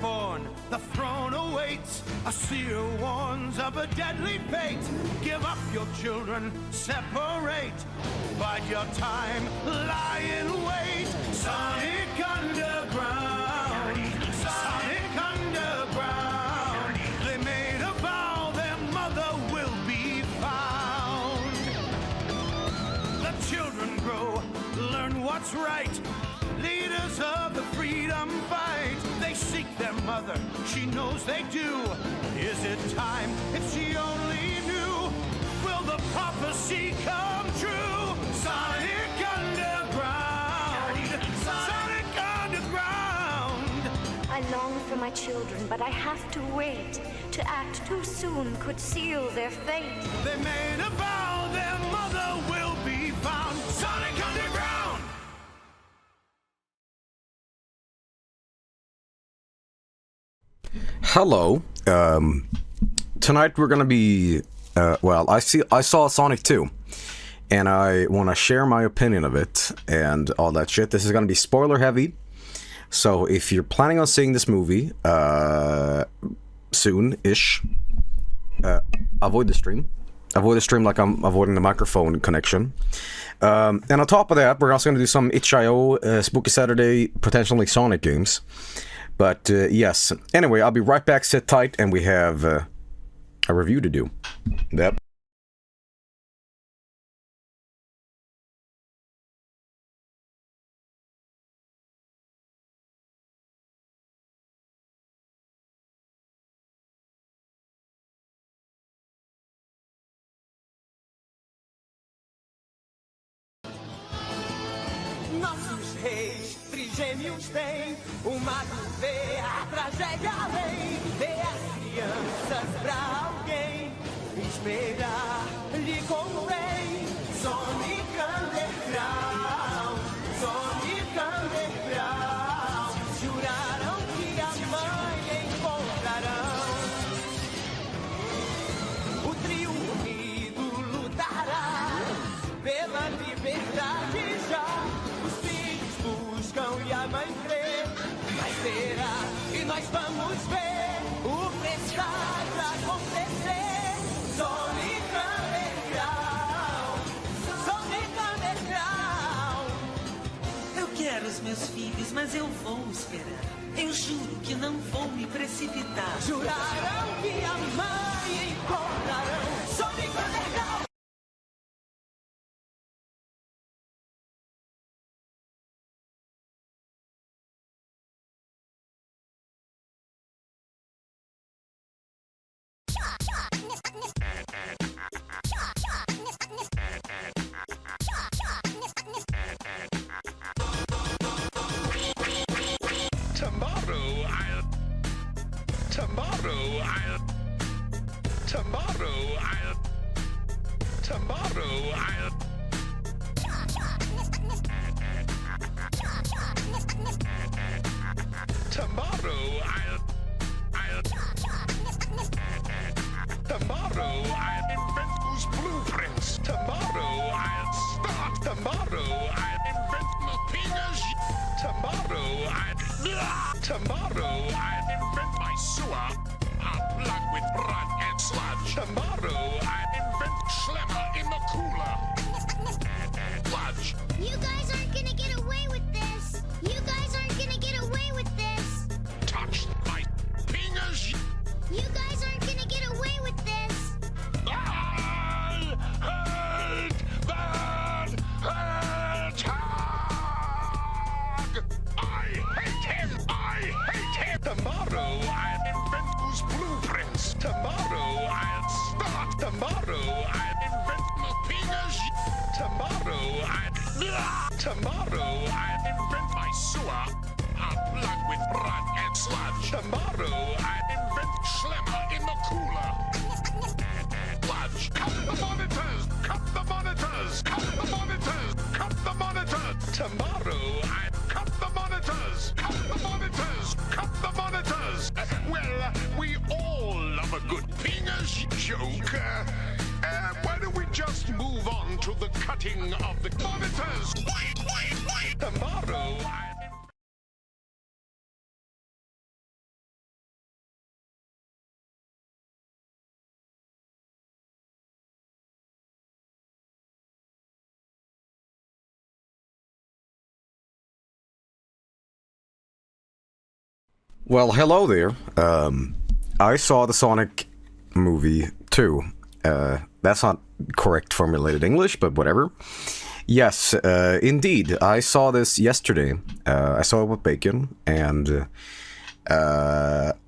born, the throne awaits. A seer warns of a deadly fate. Give up your children, separate. Bide your time, lie in wait. Sonic Underground, Sonic Underground. They made a vow their mother will be found. The children grow, learn what's right. Leaders of the freedom fight. They seek their mother, she knows they do. Is it time if she only knew? Will the prophecy come true? Sonic Underground, Sonic Underground. I long for my children, but I have to wait. To act too soon could seal their fate. They made a vow their mother will be found. Sonic Underground. Hello. Tonight we're gonna be. I saw Sonic 2, and I want to share my opinion of it and all that shit. This is gonna be spoiler heavy, so if you're planning on seeing this movie soon-ish, avoid the stream. Avoid the stream like I'm avoiding the microphone connection. And on top of that, we're also gonna do some itch.io, Spooky Saturday, potentially Sonic games. But, yes. Anyway, I'll be right back, sit tight, and we have a review to do. Yep. Nossos reis trigêmeos têm o mago vê a tragédia além, vê as crianças pra alguém esperar-lhe convém. Sonic Underground, Sonic Underground, juraram que a mãe encontrarão. O trio unido lutará pela liberdade já. E a mãe crê, mas será e nós vamos ver o presságio acontecer. Sonic Underground, Sonic Underground. Eu quero os meus filhos, mas eu vou esperar. Eu juro que não vou me precipitar. Juraram que a mãe encontrarão. Sonic Underground. Tomorrow I'll invent my sewer, plugged with blood and sludge. Tomorrow I'll invent Schlemmer in the cooler. Sludge. You guys aren't gonna get away with this. You guys aren't gonna get away with this. Touch my fingers. You guys aren't gonna get away with this. I hate that hedgehog. I hate him. I hate him. Tomorrow I'll invent whose blueprints. Tomorrow I'll start. Tomorrow I'll invent my fingers. Tomorrow I'll invent my sewer, plugged with blood and sludge. Tomorrow I'll invent Schlemmer in the cooler. Sludge. Cut the monitors! Cut the monitors! Cut the monitors! Cut the monitors! Tomorrow I'll cut the monitors! Cut the monitors! Cut the monitors! Well, we all love a good fingers joke. Why don't we just move on to the cutting of the monitors? Tomorrow Well, hello there. I saw the Sonic movie too. That's not correct formulated English, but whatever. Yes, indeed. I saw this yesterday. I saw it with bacon, and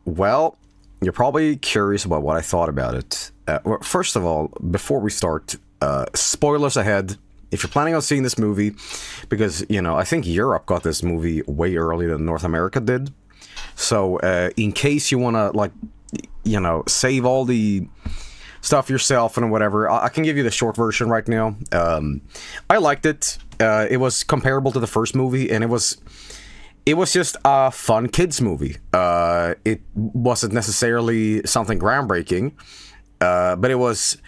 well, you're probably curious about what I thought about it. Well, first of all, before we start, spoilers ahead. If you're planning on seeing this movie, because, you know, I think Europe got this movie way earlier than North America did. So, in case you want to, like, you know, save all the stuff yourself and whatever, I can give you the short version right now. I liked it. It was comparable to the first movie, and it was just a fun kids movie. It wasn't necessarily something groundbreaking, but it was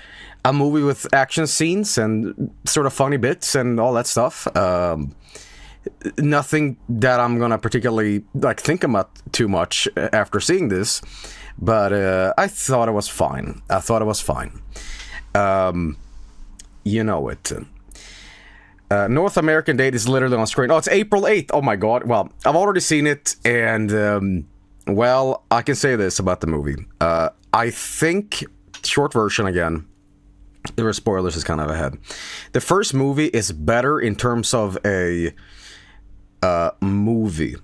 a movie with action scenes and sort of funny bits and all that stuff. Nothing that I'm gonna particularly like think about too much after seeing this, but I thought it was fine. You know it. North American date is literally on screen. Oh, it's April 8th. Oh my god. Well, I've already seen it, and well, I can say this about the movie. I think, short version again, there were spoilers is kind of ahead. The first movie is better in terms of a movie,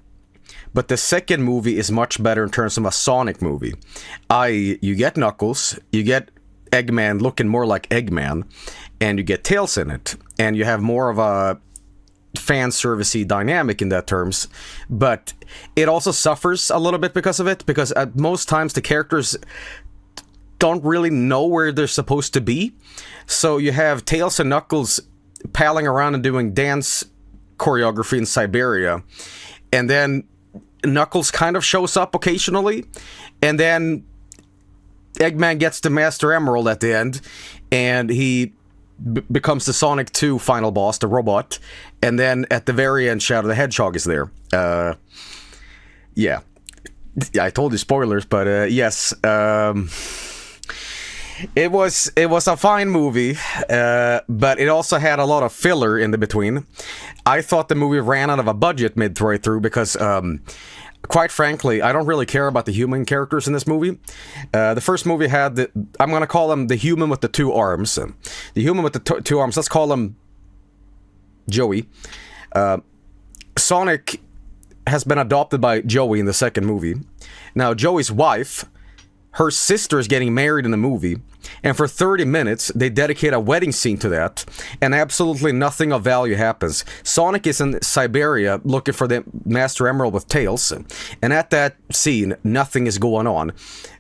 but the second movie is much better in terms of a Sonic movie. You get Knuckles, you get Eggman looking more like Eggman, and you get Tails in it, and you have more of a fan servicey dynamic in that terms, but it also suffers a little bit because of it, because at most times the characters don't really know where they're supposed to be. So you have Tails and Knuckles palling around and doing dance choreography in Siberia, and then Knuckles kind of shows up occasionally, and then Eggman gets the Master Emerald at the end, and he becomes the Sonic 2 final boss, the robot, and then at the very end, Shadow the Hedgehog is there. Yeah, I told you spoilers, but yes. It was a fine movie, but it also had a lot of filler in the between. I thought the movie ran out of a budget midway through because, quite frankly, I don't really care about the human characters in this movie. The first movie had I'm going to call him the human with the two arms. The human with the two arms, let's call him Joey. Sonic has been adopted by Joey in the second movie. Now, Joey's wife, her sister is getting married in the movie, and for 30 minutes, they dedicate a wedding scene to that, and absolutely nothing of value happens. Sonic is in Siberia looking for the Master Emerald with Tails, and at that scene, nothing is going on.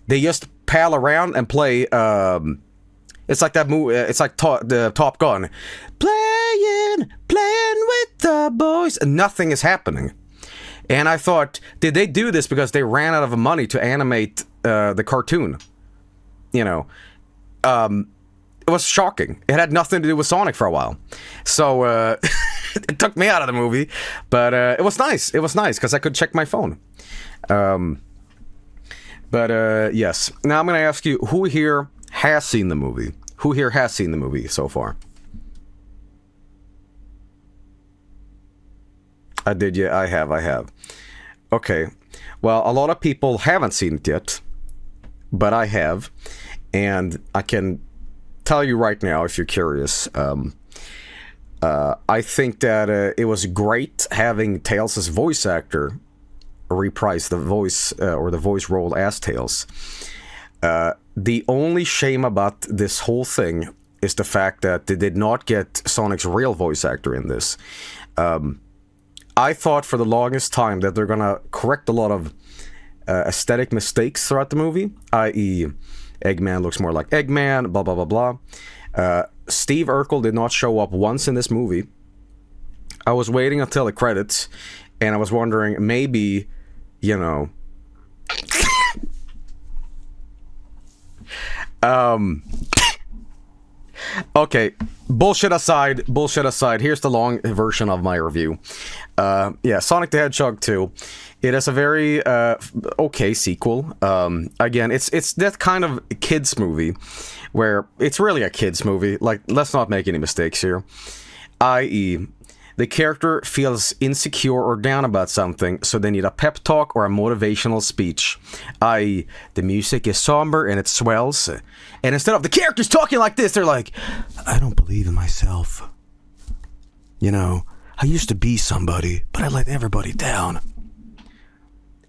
They just pal around and play, it's like that movie, it's like the Top Gun. Playing with the boys, and nothing is happening. And I thought, did they do this because they ran out of money to animate the cartoon? You know, it was shocking. It had nothing to do with Sonic for a while. So, it took me out of the movie. But it was nice. It was nice because I could check my phone. But yes. Now I'm going to ask you, who here has seen the movie? Who here has seen the movie so far? I did, yeah, I have. Okay. Well, a lot of people haven't seen it yet, but I have, and I can tell you right now, if you're curious, I think that it was great having Tails' voice actor reprise the voice, or the voice role as Tails. The only shame about this whole thing is the fact that they did not get Sonic's real voice actor in this. I thought for the longest time that they're gonna correct a lot of aesthetic mistakes throughout the movie, i.e. Eggman looks more like Eggman, blah, blah, blah, blah. Steve Urkel did not show up once in this movie. I was waiting until the credits, and I was wondering, maybe, you know... Okay, bullshit aside, here's the long version of my review. Yeah, Sonic the Hedgehog 2. It is a very okay sequel. Again, it's that kind of kids movie where it's really a kids movie. Like, let's not make any mistakes here. I.e., The character feels insecure or down about something, so they need a pep talk or a motivational speech. I.e., the music is somber and it swells, and instead of the characters talking like this, they're like, I don't believe in myself. You know, I used to be somebody, but I let everybody down.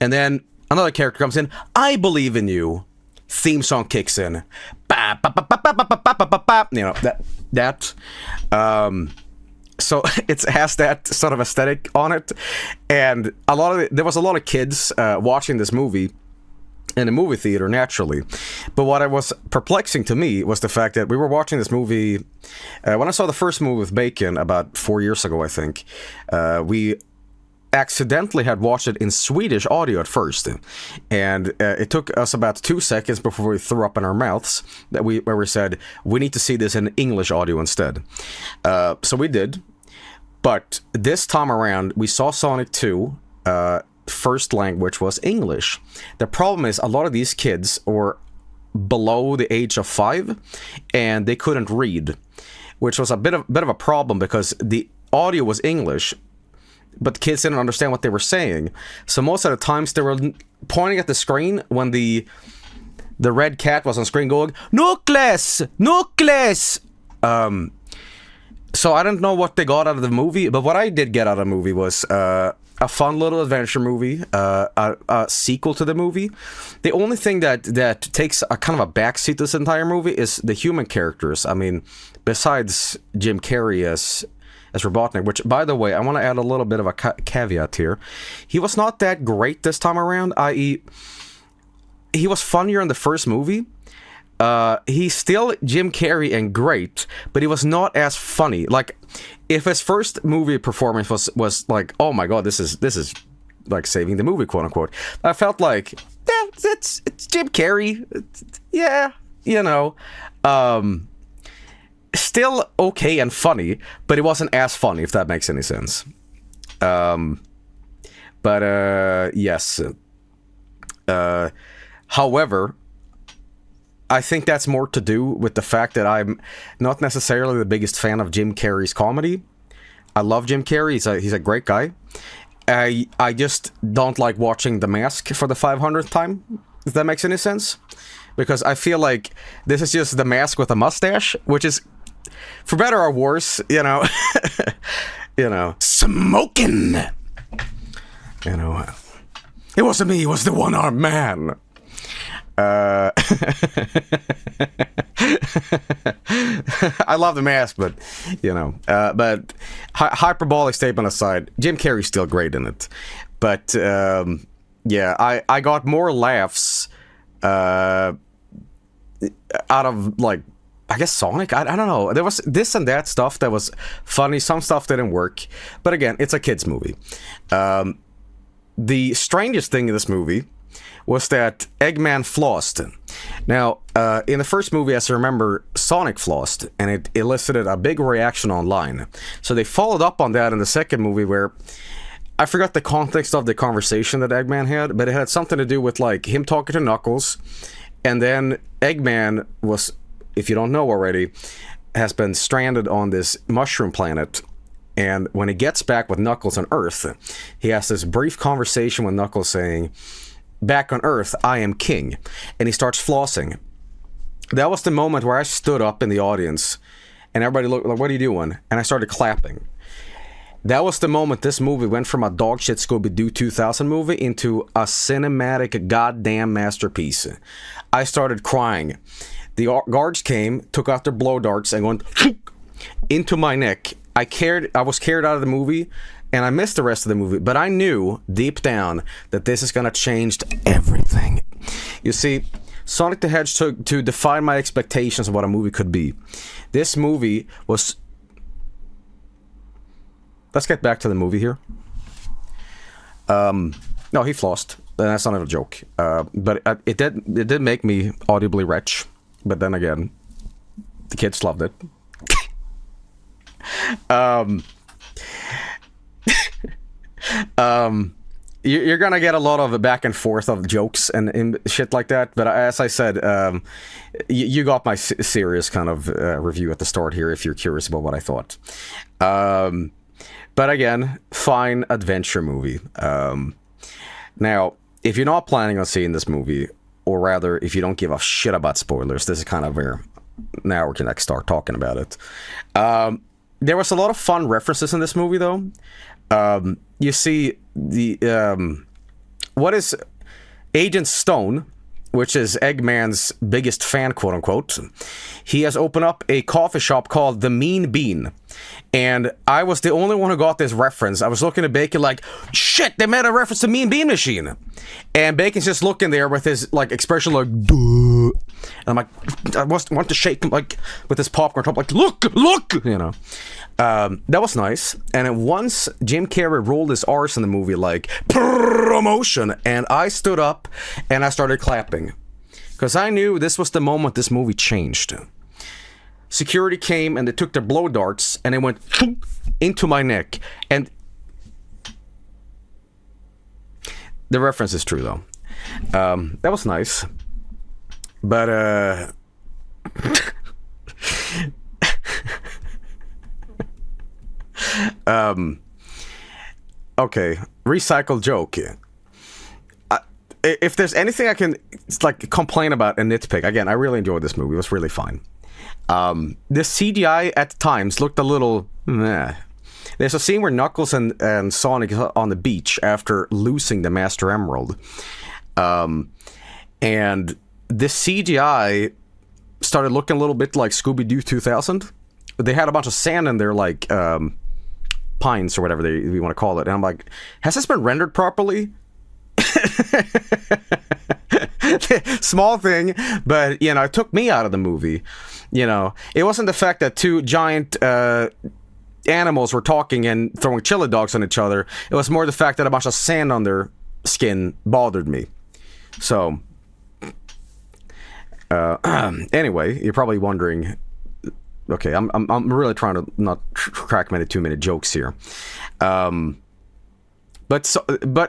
And then another character comes in, I believe in you. Theme song kicks in. Ba, ba, ba, ba, ba, ba, ba, ba, ba, ba. You know, that. So it has that sort of aesthetic on it. And there was a lot of kids watching this movie in a movie theater, naturally. But what was perplexing to me was the fact that we were watching this movie... when I saw the first movie with Bacon about 4 years ago, I think, we accidentally had watched it in Swedish audio at first, and it took us about 2 seconds before we threw up in our mouths where we said we need to see this in English audio instead. So we did, but this time around we saw Sonic 2. First language was English. The problem is a lot of these kids were below the age of 5 and they couldn't read, which was a bit of a problem because the audio was English, but kids didn't understand what they were saying. So most of the times they were pointing at the screen when the red cat was on screen going, Nucleus! Nucleus! So I don't know what they got out of the movie, but what I did get out of the movie was a fun little adventure movie, a sequel to the movie. The only thing that takes a kind of a backseat to this entire movie is the human characters. I mean, besides Jim Carrey as Robotnik, which, by the way, I want to add a little bit of a caveat here. He was not that great this time around, i.e., he was funnier in the first movie. He's still Jim Carrey and great, but he was not as funny. Like, if his first movie performance was like, oh my god, this is like saving the movie, quote unquote, I felt like, yeah, it's Jim Carrey. Yeah, you know. Still okay and funny, but it wasn't as funny, if that makes any sense. Yes. However, I think that's more to do with the fact that I'm not necessarily the biggest fan of Jim Carrey's comedy. I love Jim Carrey. He's a great guy. I just don't like watching The Mask for the 500th time, if that makes any sense. Because I feel like this is just The Mask with a mustache, which is, for better or worse, you know, smoking. You know, it wasn't me, it was the one-armed man. I love The Mask, but, you know, but hyperbolic statement aside, Jim Carrey's still great in it. But, yeah, I got more laughs out of, like, I guess Sonic? I don't know. There was this and that stuff that was funny. Some stuff didn't work. But again, it's a kid's movie. The strangest thing in this movie was that Eggman flossed. Now, in the first movie, as I remember, Sonic flossed, and it elicited a big reaction online. So they followed up on that in the second movie where... I forgot the context of the conversation that Eggman had, but it had something to do with, like, him talking to Knuckles, and then Eggman was... if you don't know already, has been stranded on this mushroom planet. And when he gets back with Knuckles on Earth, he has this brief conversation with Knuckles saying, back on Earth, I am king. And he starts flossing. That was the moment where I stood up in the audience and everybody looked like, what are you doing? And I started clapping. That was the moment this movie went from a dogshit Scooby-Doo 2000 movie into a cinematic goddamn masterpiece. I started crying. The guards came, took out their blow darts, and went into my neck. I was carried out of the movie, and I missed the rest of the movie. But I knew, deep down, that this is gonna change everything. You see, Sonic the Hedgehog, to define my expectations of what a movie could be. This movie was... Let's get back to the movie here. No, he flossed. That's not a joke. But it did make me audibly retch. But then again, the kids loved it. You're gonna get a lot of back and forth of jokes and shit like that. But as I said, you got my serious kind of review at the start here if you're curious about what I thought. But again, fine adventure movie. Now, if you're not planning on seeing this movie, or rather, if you don't give a shit about spoilers, this is kind of where now we can like start talking about it. There was a lot of fun references in this movie, though. You see the what is Agent Stone, which is Eggman's biggest fan, quote unquote. He has opened up a coffee shop called The Mean Bean. And I was the only one who got this reference. I was looking at Bacon like, shit, they made a reference to Mean Bean Machine. And Bacon's just looking there with his like expression like, duh. And I'm like, I want to shake him like with his popcorn top, like, look, you know. That was nice. And then once Jim Carrey rolled his R's in the movie like, promotion, and I stood up and I started clapping. Because I knew this was the moment this movie changed. Security came and they took their blow darts and they went into my neck. And the reference is true, though. That was nice. But, okay, recycled joke. If there's anything I can like complain about and nitpick, again, I really enjoyed this movie. It was really fun. The CGI at times looked a little meh. There's a scene where Knuckles and Sonic is on the beach after losing the Master Emerald. And the CGI started looking a little bit like Scooby-Doo 2000. They had a bunch of sand in their like pines or whatever we want to call it. And I'm like, has this been rendered properly? Small thing, but you know, it took me out of the movie. You know, it wasn't the fact that two giant animals were talking and throwing chili dogs on each other. It was more the fact that a bunch of sand on their skin bothered me. So anyway, you're probably wondering, okay, I'm really trying to not crack many 2-minute jokes here. But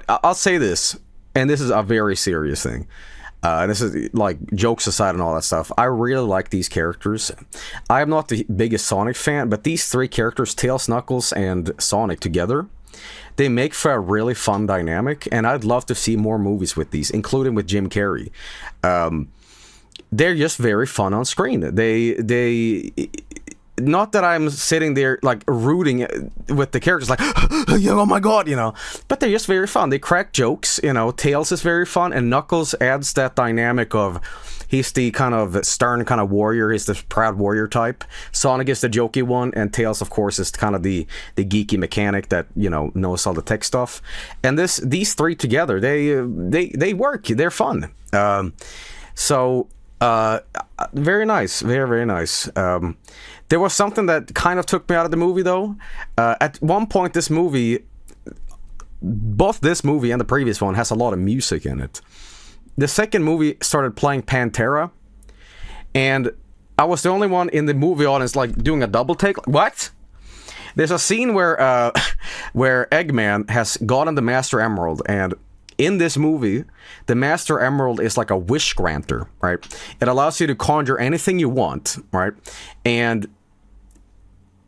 I'll say this, and this is a very serious thing. This is like jokes aside and all that stuff. I really like these characters. I am not the biggest Sonic fan, but these three characters, Tails, Knuckles, and Sonic together, they make for a really fun dynamic, and I'd love to see more movies with these, including with Jim Carrey. They're just very fun on screen. They not that I'm sitting there like rooting with the characters like, oh my god, you know, but they're just very fun. They crack jokes, you know. Tails is very fun, and Knuckles adds that dynamic of he's the kind of stern kind of warrior, he's the proud warrior type. Sonic is the jokey one, and Tails, of course, is kind of the geeky mechanic that, you know, knows all the tech stuff. And these three together, they work. They're fun. Very nice, very nice. There was something that kind of took me out of the movie, though. At one point, both this movie and the previous one has a lot of music in it. The second movie started playing Pantera, and I was the only one in the movie audience like doing a double take. What? There's a scene where Eggman has gotten the Master Emerald, and in this movie, the Master Emerald is like a wish granter, right? It allows you to conjure anything you want, right? And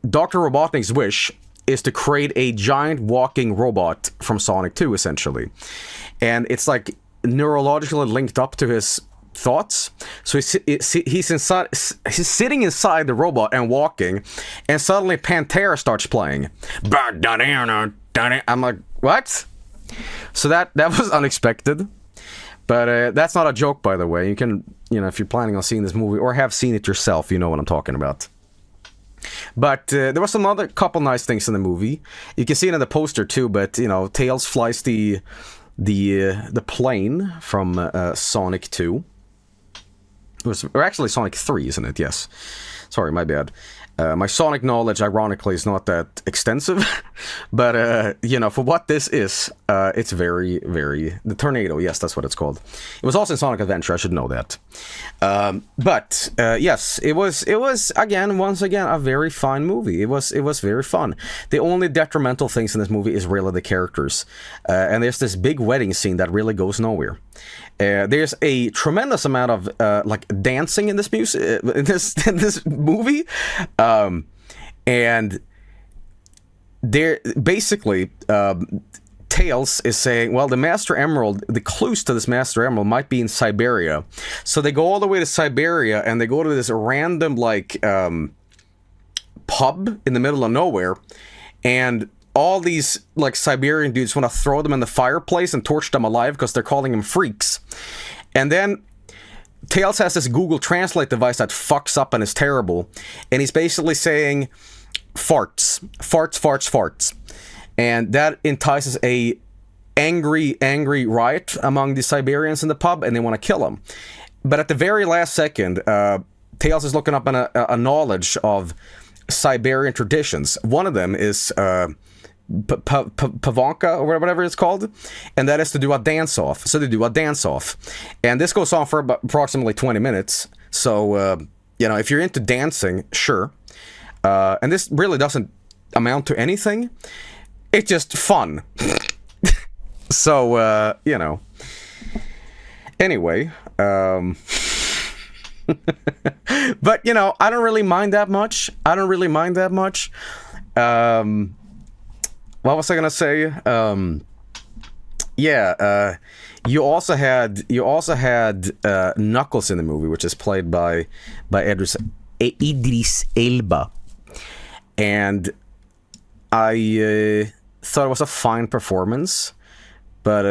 Dr. Robotnik's wish is to create a giant walking robot from Sonic 2, essentially. And it's like neurologically linked up to his thoughts. So he's sitting inside the robot and walking, and suddenly Pantera starts playing. I'm like, what? So that was unexpected. But that's not a joke, by the way. You can, you know, if you're planning on seeing this movie or have seen it yourself, you know what I'm talking about. But there was some other couple nice things in the movie. You can see it in the poster too. But you know, Tails flies the plane from Sonic 2. Or actually Sonic 3, isn't it? Yes. Sorry, my bad. My Sonic knowledge, ironically, is not that extensive, but, you know, for what this is, it's very, very... The Tornado, yes, that's what it's called. It was also in Sonic Adventure, I should know that. But yes, it was, once again, a very fine movie. It was very fun. The only detrimental things in this movie is really the characters. And there's this big wedding scene that really goes nowhere. There's a tremendous amount of like dancing in this music in this movie, and they're basically Tails is saying, well, the Master Emerald, the clues to this Master Emerald might be in Siberia. So they go all the way to Siberia and they go to this random like pub in the middle of nowhere, and all these like Siberian dudes want to throw them in the fireplace and torch them alive because they're calling them freaks. And then Tails has this Google Translate device that fucks up and is terrible, and he's basically saying farts, farts, farts, farts, and that entices a angry riot among the Siberians in the pub, and they want to kill him. But at the very last second, Tails is looking up a knowledge of Siberian traditions. One of them is Pavanka or whatever it's called, and that is to do a dance-off. So they do a dance-off, and this goes on for about approximately 20 minutes. So if you're into dancing, sure. And this really doesn't amount to anything. It's just fun. So anyway, but I don't really mind that much. What was I gonna say? You also had Knuckles in the movie, which is played by Idris Elba, and I thought it was a fine performance, but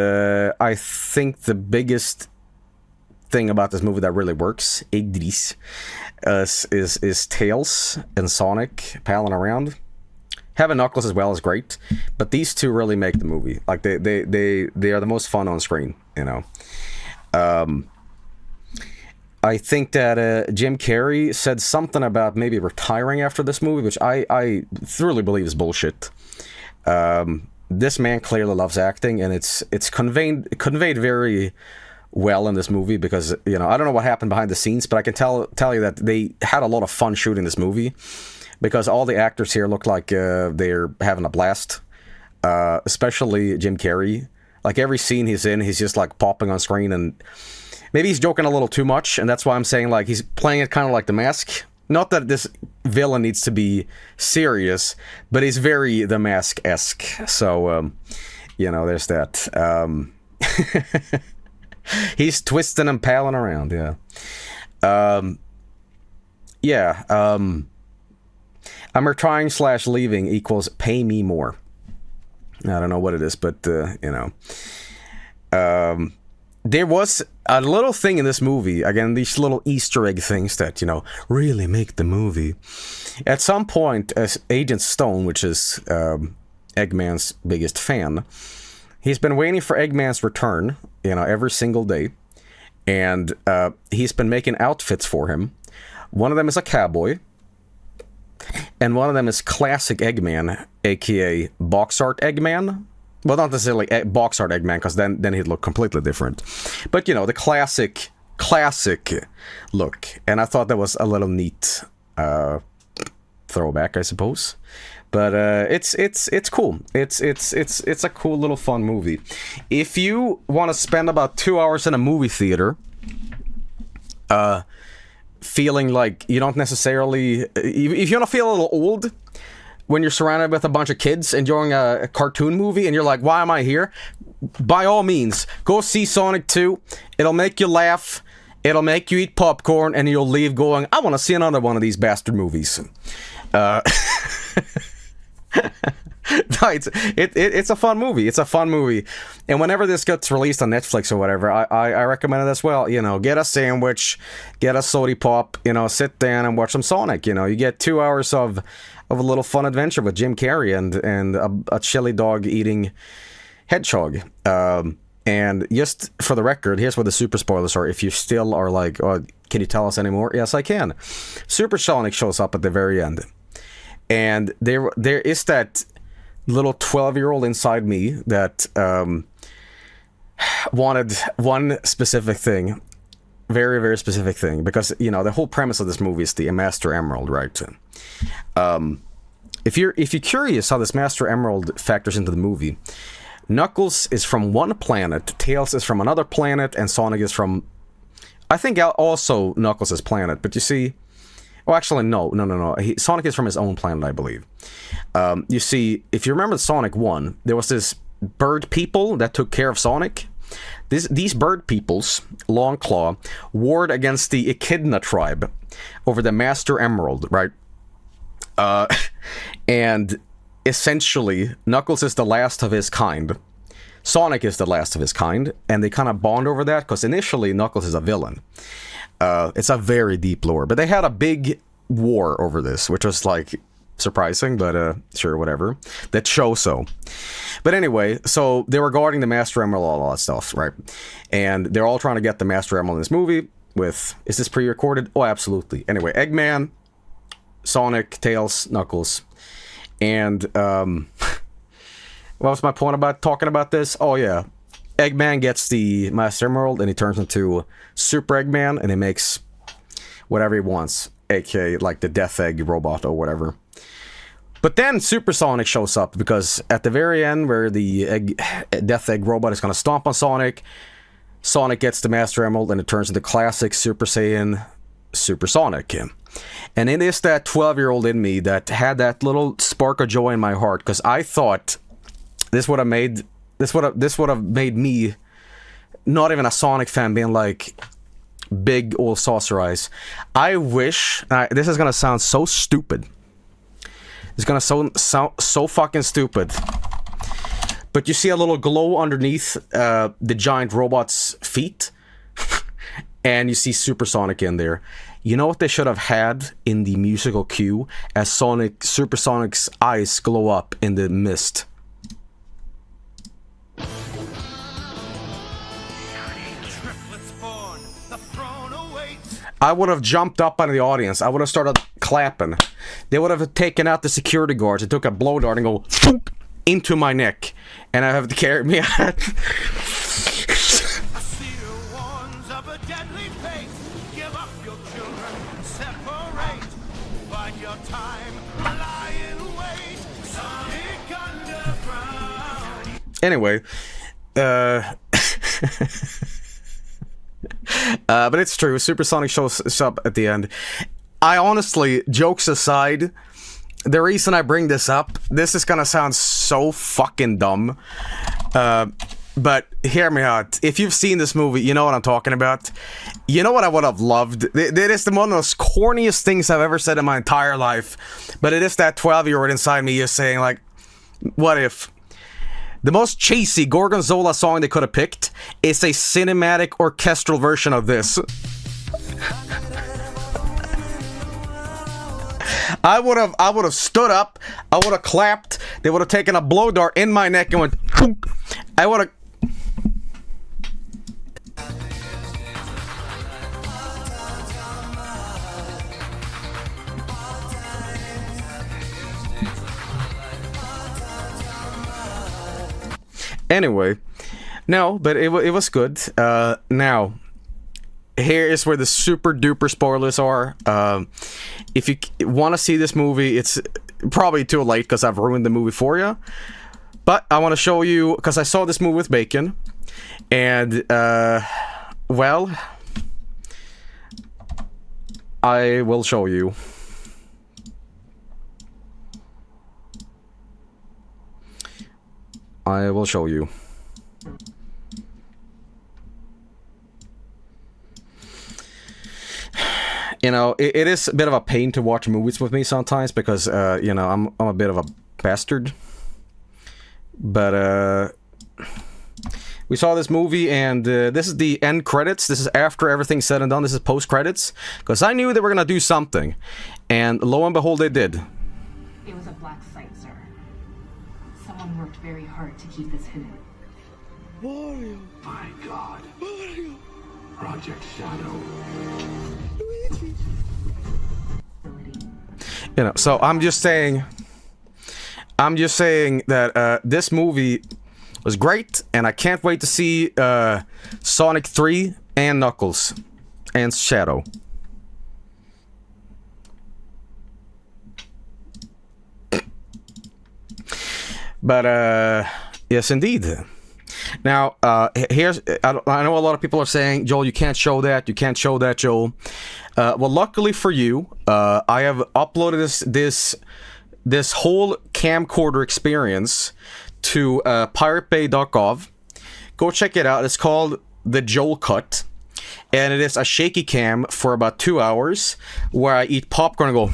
I think the biggest thing about this movie that really works, Idris, is Tails and Sonic palling around. Having Knuckles as well is great, but these two really make the movie. Like they are the most fun on screen. I think that Jim Carrey said something about maybe retiring after this movie, which I thoroughly believe is bullshit. This man clearly loves acting, and it's conveyed very well in this movie, because I don't know what happened behind the scenes, but I can tell you that they had a lot of fun shooting this movie, because all the actors here look like they're having a blast, especially Jim Carrey. Like every scene he's in, he's just like popping on screen, and maybe he's joking a little too much, and that's why I'm saying like he's playing it kind of like The Mask. Not that this villain needs to be serious, but he's very The Mask-esque. So, there's that. He's twisting and palling around, I'm retiring / leaving equals pay me more. I don't know what it is, but, there was a little thing in this movie, again, these little Easter egg things that, really make the movie. At some point, as Agent Stone, which is Eggman's biggest fan, he's been waiting for Eggman's return, every single day, and he's been making outfits for him. One of them is a cowboy, and one of them is classic Eggman, aka box art Eggman. Well, not necessarily box art Eggman, because then he'd look completely different. But the classic look, and I thought that was a little neat throwback, I suppose. But it's cool. It's a cool little fun movie. If you want to spend about 2 hours in a movie theater, feeling like you don't necessarily, if you want to feel a little old when you're surrounded with a bunch of kids enjoying a cartoon movie and you're like, why am I here? By all means, go see Sonic 2. It'll make you laugh. It'll make you eat popcorn, and you'll leave going, I want to see another one of these bastard movies. It's a fun movie. It's a fun movie. And whenever this gets released on Netflix or whatever, I recommend it as well. Get a sandwich, get a soda pop, sit down and watch some Sonic. You get 2 hours of a little fun adventure with Jim Carrey and a chili dog eating Hedgehog. And just for the record, here's where the super spoilers are. If you still are like, oh, can you tell us any more? Yes, I can. Super Sonic shows up at the very end. And there is that little 12-year-old inside me that wanted one specific thing. Very, very specific thing. Because, the whole premise of this movie is the Master Emerald, right? If you're curious how this Master Emerald factors into the movie, Knuckles is from one planet, Tails is from another planet, and Sonic is from, I think, also Knuckles' planet. But you see, Oh, actually, no. Sonic is from his own planet, I believe. You see, if you remember Sonic 1, there was this bird people that took care of Sonic. These bird peoples, Longclaw, warred against the Echidna tribe over the Master Emerald, right? And essentially, Knuckles is the last of his kind. Sonic is the last of his kind, and they kind of bond over that, because initially Knuckles is a villain. It's a very deep lore, but they had a big war over this, which was like surprising, but sure, whatever. That shows so. But anyway, so they were guarding the Master Emerald, all that stuff, right? And they're all trying to get the Master Emerald in this movie with, is this pre-recorded? Oh, absolutely. Anyway, Eggman, Sonic, Tails, Knuckles, and what was my point about talking about this? Oh yeah, Eggman gets the Master Emerald and he turns into Super Eggman and he makes whatever he wants, aka like the Death Egg robot or whatever. But then Super Sonic shows up, because at the very end where the Death Egg robot is going to stomp on Sonic, Sonic gets the Master Emerald and it turns into classic Super Saiyan Super Sonic. And it is that 12-year-old in me that had that little spark of joy in my heart, because I thought this would have made me not even a Sonic fan, being like big old saucer eyes. I wish, this is gonna sound so stupid. It's gonna sound so fucking stupid. But you see a little glow underneath the giant robot's feet, and you see Super Sonic in there. You know what they should have had in the musical cue as Super Sonic's eyes glow up in the mist? I would have jumped up on the audience. I would have started clapping. They would have taken out the security guards and took a blow dart and go into my neck, and I have to carry me out. Anyway, but it's true. Super Sonic shows up at the end. I honestly, jokes aside, the reason I bring this up, this is gonna sound so fucking dumb, but hear me out. If you've seen this movie, you know what I'm talking about. You know what I would have loved? It is one of those corniest things I've ever said in my entire life, but it is that 12-year-old inside me is saying, like, what if the most cheesy Gorgonzola song they could have picked is a cinematic orchestral version of this? I would have stood up, I would have clapped, they would have taken a blow dart in my neck and went, I would have... Anyway, no, but it was good. Now, here is where the super duper spoilers are. If you want to see this movie, it's probably too late because I've ruined the movie for you. But I want to show you, because I saw this movie with Bacon, and well, I will show you. I will show you. You know, it is a bit of a pain to watch movies with me sometimes because, you know, I'm a bit of a bastard. But, we saw this movie, and this is the end credits. This is after everything's said and done. This is post-credits. Because I knew they were going to do something. And lo and behold, they did. It was a black site, sir. Someone worked very hard to keep this hidden. Mario. My God. Mario. Project Shadow. Luigi. You know, so I'm just saying that this movie was great, and I can't wait to see Sonic 3 and Knuckles and Shadow. But yes, indeed. Now, here's I know a lot of people are saying, Joel, you can't show that, Joel. Well, luckily for you, I have uploaded this whole camcorder experience to piratebay.gov. Go check it out. It's called the Joel Cut, and it is a shaky cam for about 2 hours where I eat popcorn and go,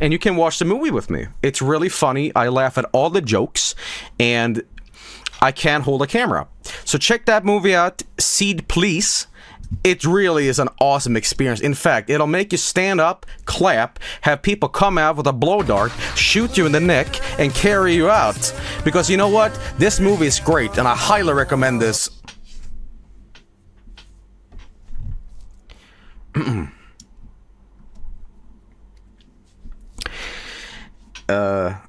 and you can watch the movie with me. It's really funny. I laugh at all the jokes, and I can't hold a camera. So check that movie out, Seed Please. It really is an awesome experience. In fact, it'll make you stand up, clap, have people come out with a blow dart, shoot you in the neck, and carry you out. Because you know what? This movie is great, and I highly recommend this.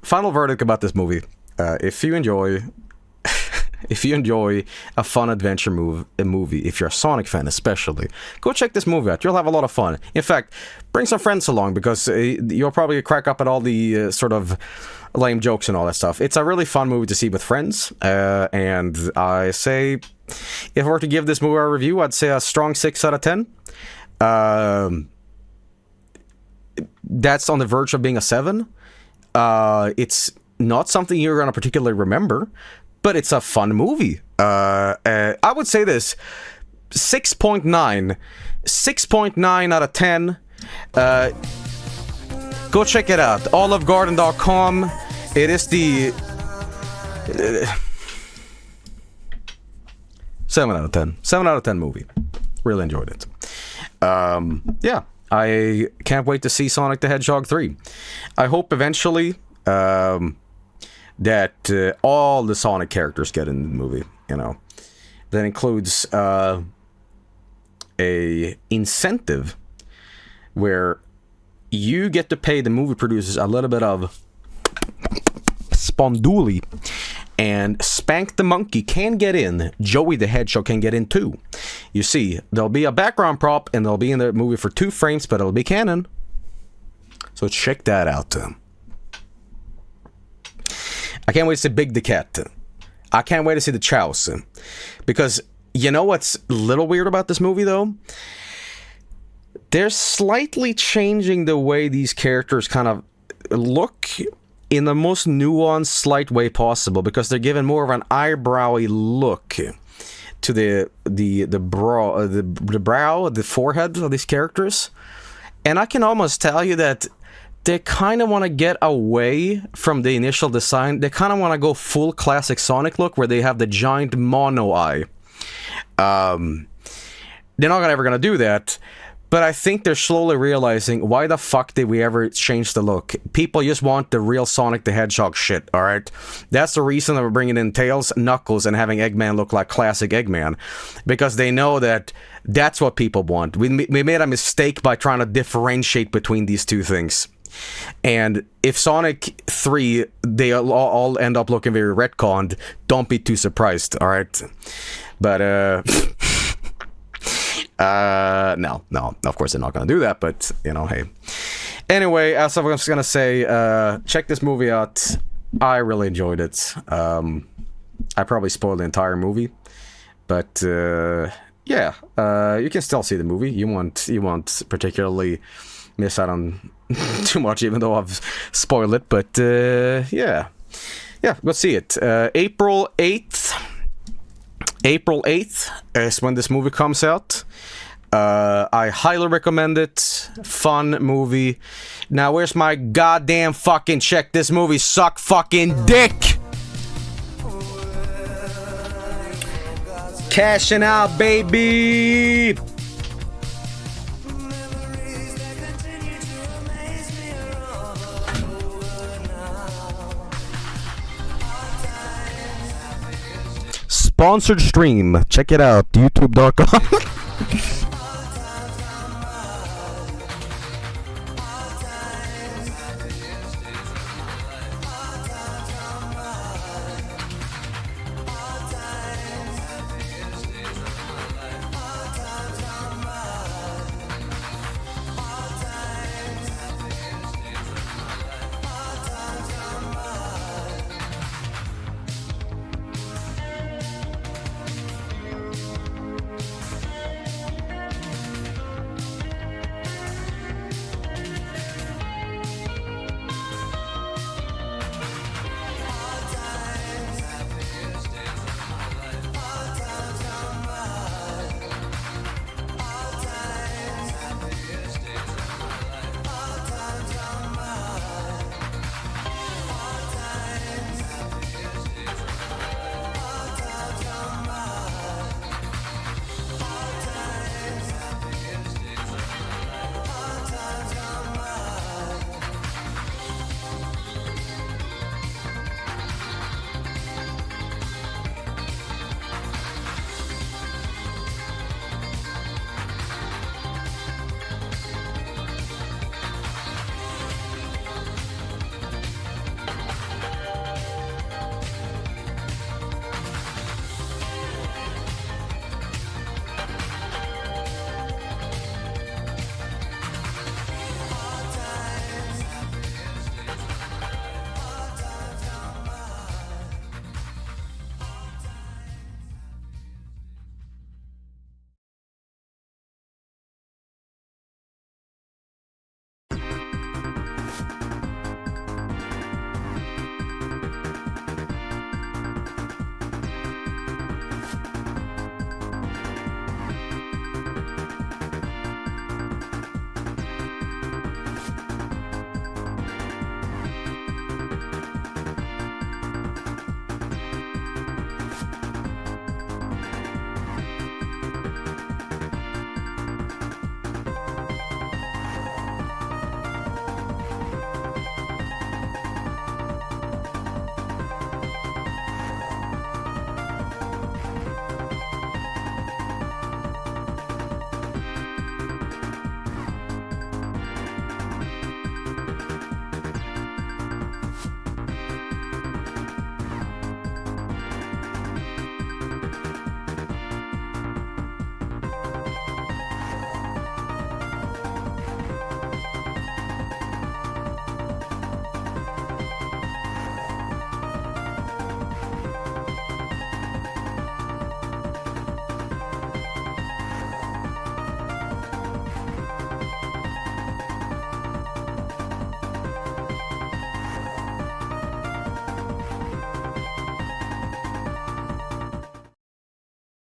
Final verdict about this movie. If you enjoy a fun adventure movie, if you're a Sonic fan especially, go check this movie out. You'll have a lot of fun. In fact, bring some friends along, because you'll probably crack up at all the sort of lame jokes and all that stuff. It's a really fun movie to see with friends, and I say, if I were to give this movie a review, I'd say a strong 6 out of 10. That's on the verge of being a 7. It's not something you're going to particularly remember, but it's a fun movie. I would say this, 6.9. 6.9 out of 10. Go check it out. olivegarden.com. It is the 7 out of 10. 7 out of 10 movie. Really enjoyed it. Yeah, I can't wait to see Sonic the Hedgehog 3. I hope eventually that all the Sonic characters get in the movie, you know. That includes a incentive where you get to pay the movie producers a little bit of sponduli, and Spank the Monkey can get in. Joey the Hedgehog can get in too. You see, there'll be a background prop, and they'll be in the movie for 2 frames, but it'll be canon. So check that out. I can't wait to see Big the Cat. I can't wait to see the Chows. Because you know what's a little weird about this movie, though? They're slightly changing the way these characters kind of look in the most nuanced, slight way possible, because they're given more of an eyebrowy look to the brow, the forehead of these characters. And I can almost tell you that they kind of want to get away from the initial design. They kind of want to go full classic Sonic look, where they have the giant mono eye. They're not ever going to do that, but I think they're slowly realizing, why the fuck did we ever change the look? People just want the real Sonic the Hedgehog shit, alright? That's the reason that we're bringing in Tails, Knuckles, and having Eggman look like classic Eggman. Because they know that that's what people want. We made a mistake by trying to differentiate between these two things. And if Sonic 3, they all end up looking very retconned, don't be too surprised, alright? But, no, of course they're not gonna do that, but, you know, hey. Anyway, as I was gonna say, check this movie out. I really enjoyed it. I probably spoiled the entire movie, but, yeah, you can still see the movie. You won't particularly miss out on too much, even though I've spoiled it, but, yeah, go see it. April 8th is when this movie comes out. I highly recommend it. Fun movie. Now, where's my goddamn fucking check? This movie suck fucking dick! Cashing out, baby! Sponsored stream. Check it out. YouTube.com.